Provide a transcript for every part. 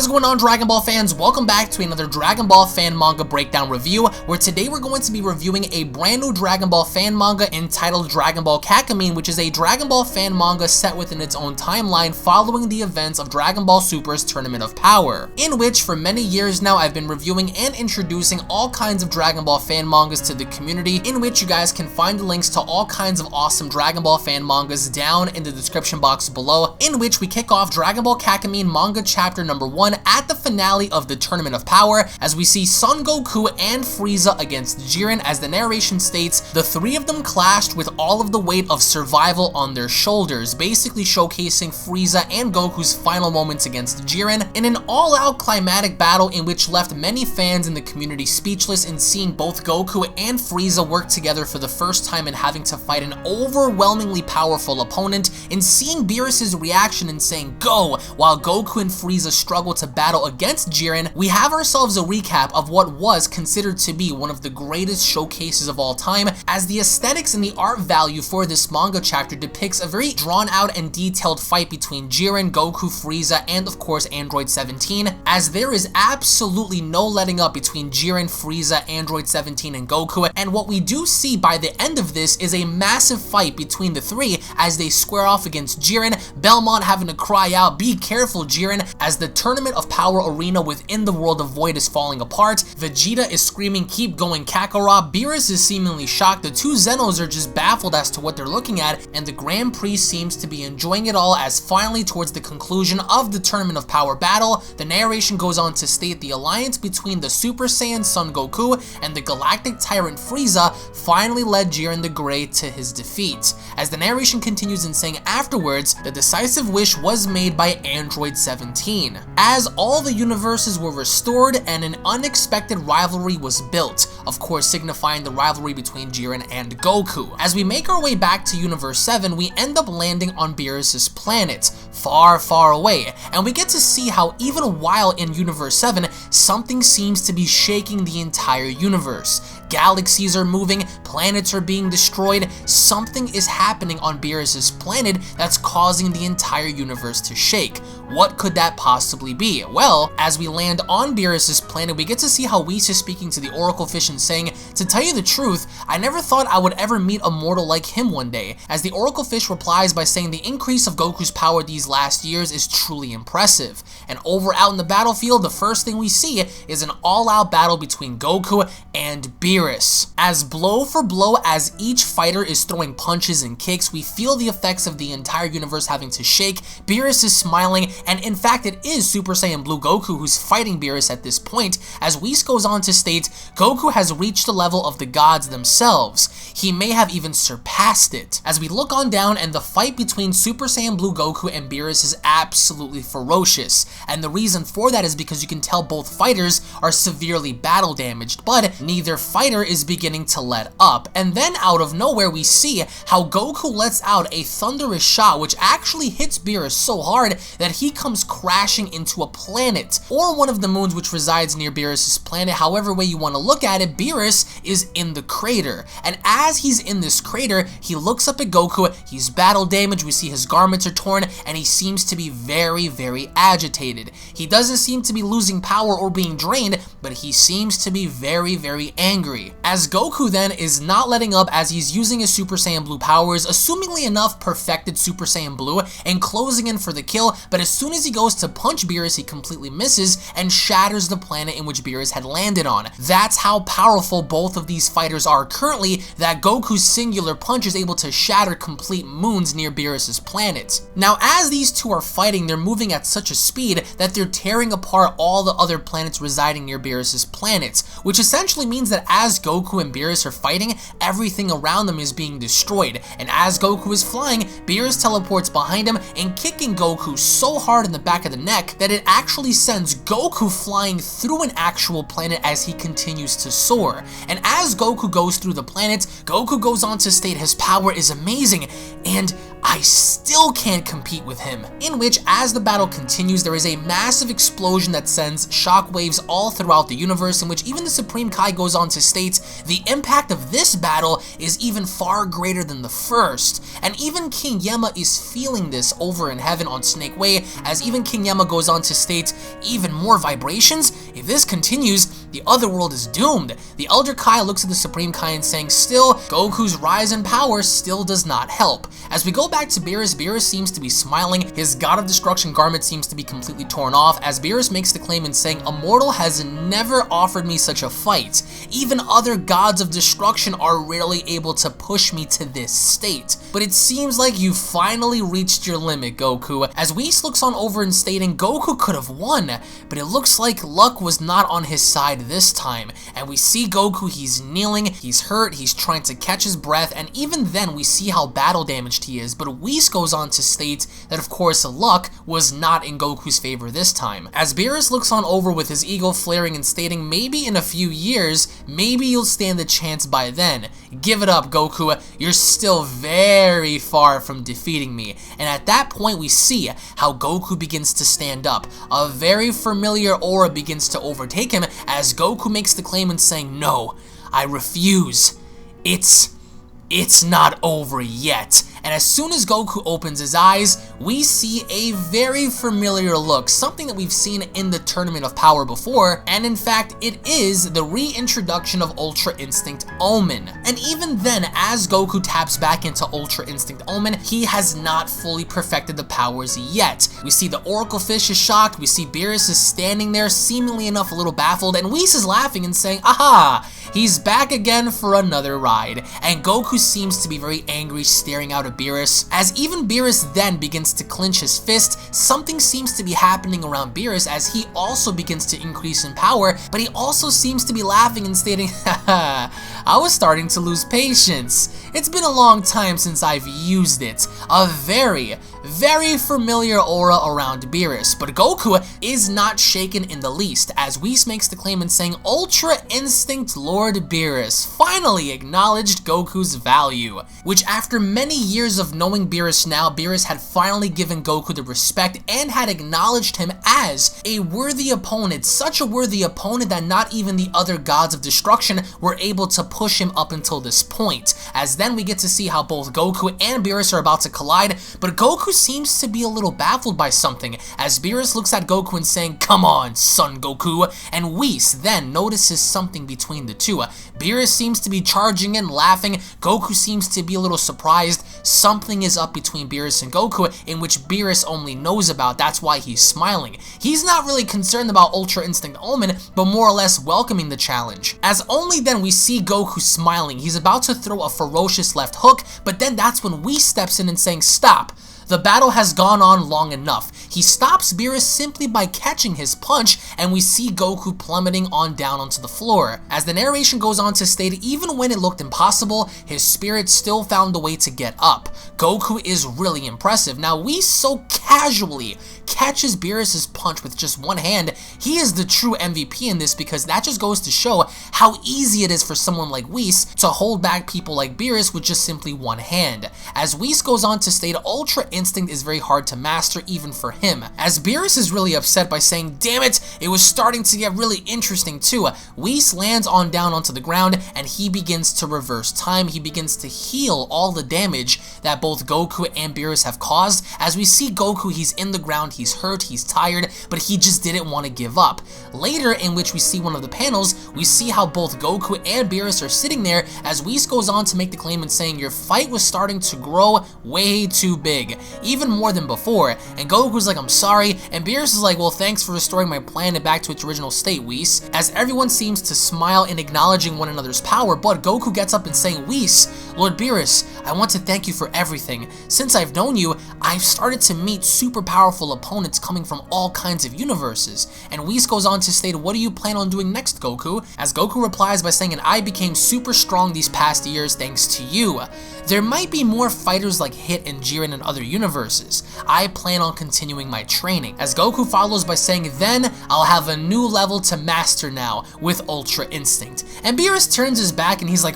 What is going on, Dragon Ball fans? Welcome back to another Dragon Ball fan manga breakdown review, where today we're going to be reviewing a brand new Dragon Ball fan manga entitled Dragon Ball Kakumei, which is a Dragon Ball fan manga set within its own timeline following the events of Dragon Ball Super's Tournament of Power, in which for many years now I've been reviewing and introducing all kinds of Dragon Ball fan mangas to the community, in which you guys can find the links to all kinds of awesome Dragon Ball fan mangas down in the description box below, in which we kick off Dragon Ball Kakumei manga chapter number 1 at the finale of the Tournament of Power, as we see Son Goku and Frieza against Jiren. As the narration states, the three of them clashed with all of the weight of survival on their shoulders, basically showcasing Frieza and Goku's final moments against Jiren in an all-out climatic battle in which left many fans in the community speechless in seeing both Goku and Frieza work together for the first time and having to fight an overwhelmingly powerful opponent, and seeing Beerus' reaction and saying "go" while Goku and Frieza struggle to battle against Jiren. We have ourselves a recap of what was considered to be one of the greatest showcases of all time, as the aesthetics and the art value for this manga chapter depicts a very drawn out and detailed fight between Jiren, Goku, Frieza, and of course Android 17, as there is absolutely no letting up between Jiren, Frieza, Android 17, and Goku, and what we do see by the end of this is a massive fight between the three as they square off against Jiren, Belmont having to cry out "be careful, Jiren," as the Tournament of Power arena within the world of Void is falling apart. Vegeta is screaming "keep going, Kakarot." Beerus is seemingly shocked. The two Zenos are just baffled as to what they're looking at, and the Grand Prix seems to be enjoying it all, as finally towards the conclusion of the Tournament of Power battle, the narration goes on to state the alliance between the Super Saiyan Son Goku and the Galactic Tyrant Frieza finally led Jiren the Great to his defeat. As the narration continues in saying afterwards, the decisive wish was made by Android 17, as all the universes were restored and an unexpected rivalry was built, of course signifying the rivalry between Jiren and Goku. As we make our way back to Universe 7, we end up landing on Beerus' planet, far, far away, and we get to see how even while in Universe 7, something seems to be shaking the entire universe. Galaxies are moving, planets are being destroyed, something is happening on Beerus' planet that's causing the entire universe to shake. What could that possibly be? Well, as we land on Beerus' planet, we get to see how Whis is speaking to the Oracle Fish and saying, "To tell you the truth, I never thought I would ever meet a mortal like him one day," as the Oracle Fish replies by saying the increase of Goku's power these last years is truly impressive. And over out in the battlefield, the first thing we see is an all-out battle between Goku and Beerus. As blow for blow, as each fighter is throwing punches and kicks, we feel the effects of the entire universe having to shake. Beerus is smiling, and in fact it is Super Saiyan Blue Goku who's fighting Beerus at this point, as Whis goes on to state, "Goku has reached the level of the gods themselves. He may have even surpassed it." As we look on down, and the fight between Super Saiyan Blue Goku and Beerus is absolutely ferocious, and the reason for that is because you can tell both fighters are severely battle damaged, but neither fighter is beginning to let up. And then out of nowhere we see how Goku lets out a thunderous shot which actually hits Beerus so hard that he comes crashing into a planet, or one of the moons which resides near Beerus' planet. However way you want to look at it, Beerus is in the crater, and as he's in this crater, he looks up at Goku. He's battle damaged, we see his garments are torn, and he seems to be very, very agitated. He doesn't seem to be losing power or being drained, but he seems to be very, very angry. As Goku then is not letting up, as he's using his Super Saiyan Blue powers, assumingly enough perfected Super Saiyan Blue, and closing in for the kill, but as soon as he goes to punch Beerus, he completely misses and shatters the planet in which Beerus had landed on. That's how powerful both of these fighters are currently, that Goku's singular punch is able to shatter complete moons near Beerus' planet. Now, as these two are fighting, they're moving at such a speed that they're tearing apart all the other planets residing near Beerus' planet, which essentially means that as Goku and Beerus are fighting, everything around them is being destroyed, and as Goku is flying, Beerus teleports behind him and kicking Goku so hard in the back of the neck that it actually sends Goku flying through an actual planet as he continues to soar. And as Goku goes through the planet, Goku goes on to state his power is amazing, and I still can't compete with him. In which, as the battle continues, there is a massive explosion that sends shockwaves all throughout the universe, in which even the Supreme Kai goes on to state, the impact of this battle is even far greater than the first. And even King Yemma is feeling this over in heaven on Snake Way, as even King Yemma goes on to state, even more vibrations? If this continues, the other world is doomed. The Elder Kai looks at the Supreme Kai and saying, still, Goku's rise in power still does not help. As we go back to Beerus, Beerus seems to be smiling. His God of Destruction garment seems to be completely torn off, as Beerus makes the claim in saying, a mortal has never offered me such a fight. Even other gods of destruction are rarely able to push me to this state. But it seems like you finally reached your limit, Goku. As Whis looks on over and stating, Goku could have won, but it looks like luck was not on his side this time. And we see Goku, he's kneeling, he's hurt, he's trying to catch his breath, and even then we see how battle damaged he is. But Whis goes on to state that of course luck was not in Goku's favor this time. As Beerus looks on over with his ego flaring and stating, maybe in a few years, maybe you'll stand a chance by then. Give it up, Goku, you're still very far from defeating me. And at that point we see how Goku begins to stand up. A very familiar aura begins to overtake him as Goku makes the claim in saying, no, I refuse. It's not over yet. And as soon as Goku opens his eyes, we see a very familiar look, something that we've seen in the Tournament of Power before, and in fact, it is the reintroduction of Ultra Instinct Omen. And even then, as Goku taps back into Ultra Instinct Omen, he has not fully perfected the powers yet. We see the Oracle Fish is shocked, we see Beerus is standing there, seemingly enough a little baffled, and Whis is laughing and saying, aha, he's back again for another ride. And Goku seems to be very angry, staring out at Beerus. As even Beerus then begins to clench his fist, something seems to be happening around Beerus as he also begins to increase in power, but he also seems to be laughing and stating, haha, I was starting to lose patience. It's been a long time since I've used it. A very familiar aura around Beerus, but Goku is not shaken in the least, as Whis makes the claim in saying, Ultra Instinct Lord Beerus finally acknowledged Goku's value. Which after many years of knowing Beerus now, Beerus had finally given Goku the respect and had acknowledged him as a worthy opponent, such a worthy opponent that not even the other gods of destruction were able to push him up until this point. As then we get to see how both Goku and Beerus are about to collide, but Goku seems to be a little baffled by something, as Beerus looks at Goku and saying, come on, son Goku, and Whis then notices something between the two. Beerus seems to be charging in, laughing, Goku seems to be a little surprised. Something is up between Beerus and Goku, in which Beerus only knows about, that's why he's smiling. He's not really concerned about Ultra Instinct Omen, but more or less welcoming the challenge. As only then we see Goku smiling, he's about to throw a ferocious left hook, but then that's when Whis steps in and saying, stop. The battle has gone on long enough. He stops Beerus simply by catching his punch, and we see Goku plummeting on down onto the floor. As the narration goes on to state, even when it looked impossible, his spirit still found a way to get up. Goku is really impressive. Now, Whis so casually catches Beerus's punch with just one hand. He is the true MVP in this, because that just goes to show how easy it is for someone like Whis to hold back people like Beerus with just simply one hand. As Whis goes on to state, Ultra Instinct is very hard to master even for him. As Beerus is really upset by saying, damn it, it was starting to get really interesting too. Whis lands on down onto the ground and he begins to reverse time. He begins to heal all the damage that both Goku and Beerus have caused. As we see Goku, he's in the ground, he's hurt, he's tired, but he just didn't want to give up. Later, in which we see one of the panels, we see how both Goku and Beerus are sitting there as Whis goes on to make the claim and saying, your fight was starting to grow way too big, even more than before. And Goku's like, I'm sorry, and Beerus is like, well, thanks for restoring my planet back to its original state, Whis. As everyone seems to smile in acknowledging one another's power, but Goku gets up and saying, Whis, Lord Beerus, I want to thank you for everything. Since I've known you, I've started to meet super powerful opponents coming from all kinds of universes. And Whis goes on to state, what do you plan on doing next, Goku? As Goku replies by saying, and I became super strong these past years thanks to you. There might be more fighters like Hit and Jiren in other universes. I plan on continuing my training. As Goku follows by saying, then I'll have a new level to master now with Ultra Instinct. And Beerus turns his back and he's like,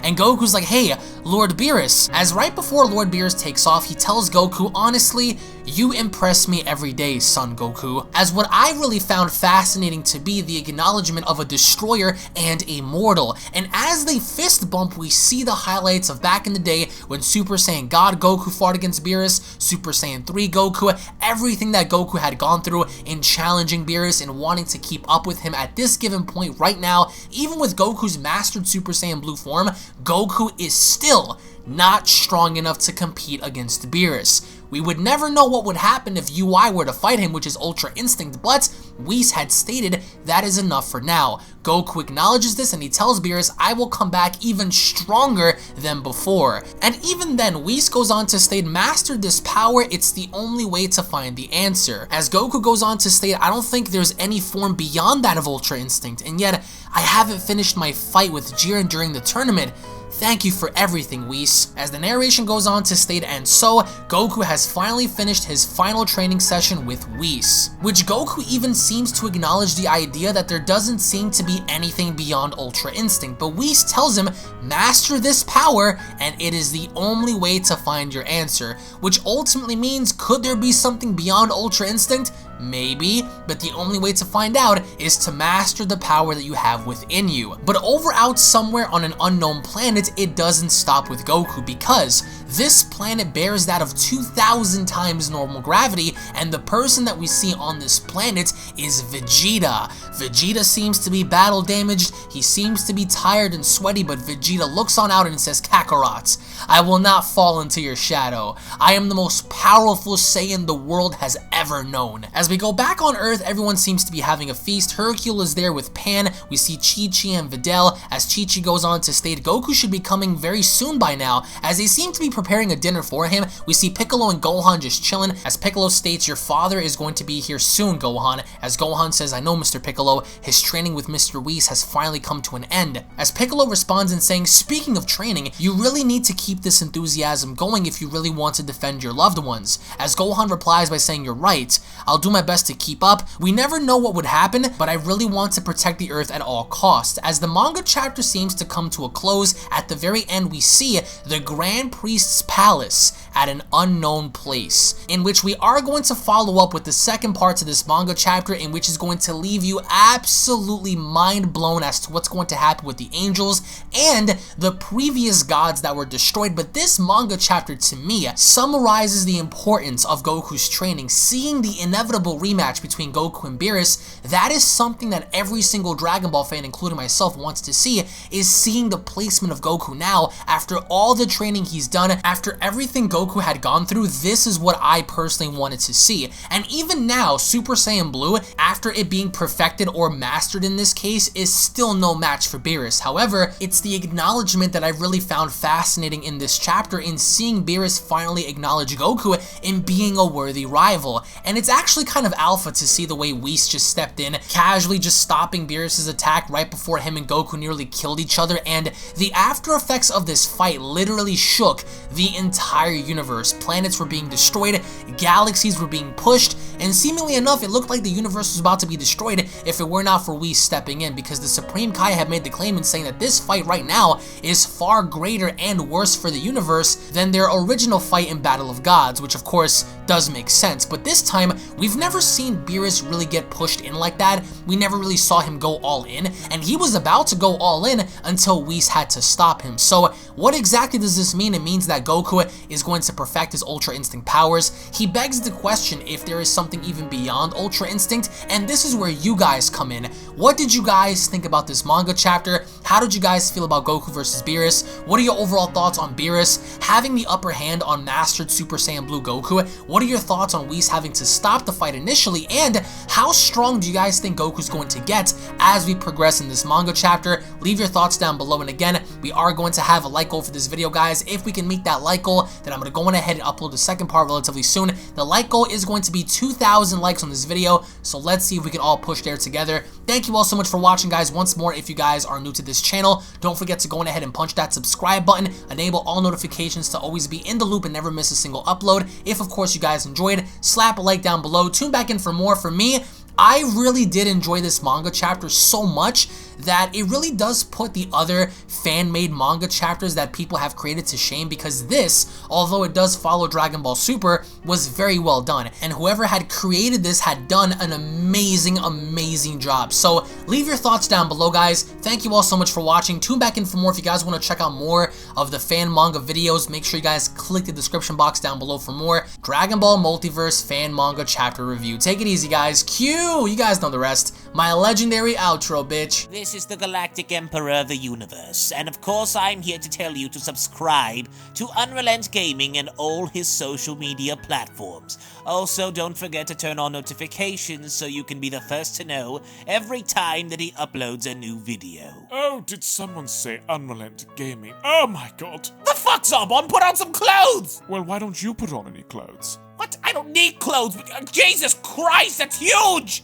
and Goku's like, hey, Lord Beerus, as right before Lord Beerus takes off, he tells Goku, honestly, you impress me every day, son Goku, as what I really found fascinating to be the acknowledgement of a destroyer and a mortal. And as they fist bump, we see the highlights of back in the day when Super Saiyan God Goku fought against Beerus, Super Saiyan 3 Goku, everything that Goku had gone through in challenging Beerus and wanting to keep up with him at this given point right now. Even with Goku's mastered Super Saiyan Blue form, Goku is still not strong enough to compete against Beerus. We would never know what would happen if UI were to fight him, which is Ultra Instinct, but Whis had stated that is enough for now. Goku acknowledges this and he tells Beerus, I will come back even stronger than before. And even then, Whis goes on to state, master this power, it's the only way to find the answer. As Goku goes on to state, I don't think there's any form beyond that of Ultra Instinct, and yet I haven't finished my fight with Jiren during the tournament. Thank you for everything, Whis. As the narration goes on to state, and so, Goku has finally finished his final training session with Whis, which Goku even seems to acknowledge the idea that there doesn't seem to be anything beyond Ultra Instinct, but Whis tells him, master this power, and it is the only way to find your answer, which ultimately means, could there be something beyond Ultra Instinct? Maybe, but the only way to find out is to master the power that you have within you. But over out somewhere on an unknown planet, it doesn't stop with Goku, because this planet bears that of 2,000 times normal gravity, and the person that we see on this planet is Vegeta. Vegeta seems to be battle damaged, he seems to be tired and sweaty, but Vegeta looks on out and says, Kakarot, I will not fall into your shadow. I am the most powerful Saiyan the world has ever known. As we go back on Earth, everyone seems to be having a feast. Hercule is there with Pan. We see Chi-Chi and Videl. As Chi-Chi goes on to state, Goku should be coming very soon by now. As they seem to be preparing a dinner for him, we see Piccolo and Gohan just chilling. As Piccolo states, your father is going to be here soon, Gohan. As Gohan says, I know, Mr. Piccolo. His training with Mr. Whis has finally come to an end. As Piccolo responds in saying, speaking of training, you really need to keep this enthusiasm going if you really want to defend your loved ones. As Gohan replies by saying, you're right. I'll do my best to keep up. We never know what would happen, but I really want to protect the Earth at all costs. As the manga chapter seems to come to a close, at the very end we see the Grand Priest's palace at an unknown place, in which we are going to follow up with the second part to this manga chapter, in which is going to leave you absolutely mind blown as to what's going to happen with the angels and the previous gods that were destroyed. But this manga chapter, to me, summarizes the importance of Goku's training. Seeing the inevitable rematch between Goku and Beerus, that is something that every single Dragon Ball fan, including myself, wants to see, is seeing the placement of Goku now. After all the training he's done, after everything Goku had gone through, this is what I personally wanted to see. And even now, Super Saiyan Blue, after it being perfected or mastered in this case, is still no match for Beerus. However, it's the acknowledgement that I really found fascinating in this chapter, in seeing Beerus finally acknowledge Goku in being a worthy rival. And it's actually kind of alpha to see the way Whis just stepped in, casually just stopping Beerus' attack right before him and Goku nearly killed each other, and the after effects of this fight literally shook the entire universe. Planets were being destroyed, galaxies were being pushed, and seemingly enough, it looked like the universe was about to be destroyed if it were not for Whis stepping in, because the Supreme Kai had made the claim in saying that this fight right now is far greater and worse for the universe than their original fight in Battle of Gods, which of course does make sense. But this time, we've never seen Beerus really get pushed in like that. We never really saw him go all in, and he was about to go all in until Whis had to stop him. So what exactly does this mean? It means that Goku is going to perfect his Ultra Instinct powers. He begs the question if there is something even beyond Ultra Instinct, and this is where you guys come in. What did you guys think about this manga chapter? How did you guys feel about Goku versus Beerus? What are your overall thoughts on Beerus having the upper hand on mastered Super Saiyan Blue Goku? What are your thoughts on Whis having to stop the fight initially, and how strong do you guys think Goku's going to get as we progress in this manga chapter? Leave your thoughts down below, and again, we are going to have a like goal for this video, guys. If we can meet that like goal, then I'm going to go on ahead and upload the second part relatively soon. The like goal is going to be 2,000 likes on this video, so let's see if we can all push there together. Thank you all so much for watching, guys. Once more, if you guys are new to this channel, don't forget to go on ahead and punch that subscribe button, enable all notifications to always be in the loop and never miss a single upload. If, of course, you guys enjoyed, slap a like down below. Tune back in for more. For me, I really did enjoy this manga chapter so much that it really does put the other fan-made manga chapters that people have created to shame, because this, although it does follow Dragon Ball Super, was very well done, and whoever had created this had done an amazing job. So leave your thoughts down below, guys. Thank you all so much for watching. Tune back in for more. If you guys want to check out more of the fan manga videos, make sure you guys click the description box down below for more Dragon Ball Multiverse fan manga chapter review. Take it easy, guys. Q, you guys know the rest. My legendary outro, bitch. This is the Galactic Emperor of the Universe, and of course I'm here to tell you to subscribe to UnrealEntGaming and all his social media platforms. Also, don't forget to turn on notifications so you can be the first to know every time that he uploads a new video. Oh, did someone say UnrealEntGaming? Oh my god. The fuck, someone? Put on some clothes! Well, why don't you put on any clothes? What? I don't need clothes. Jesus Christ, that's huge!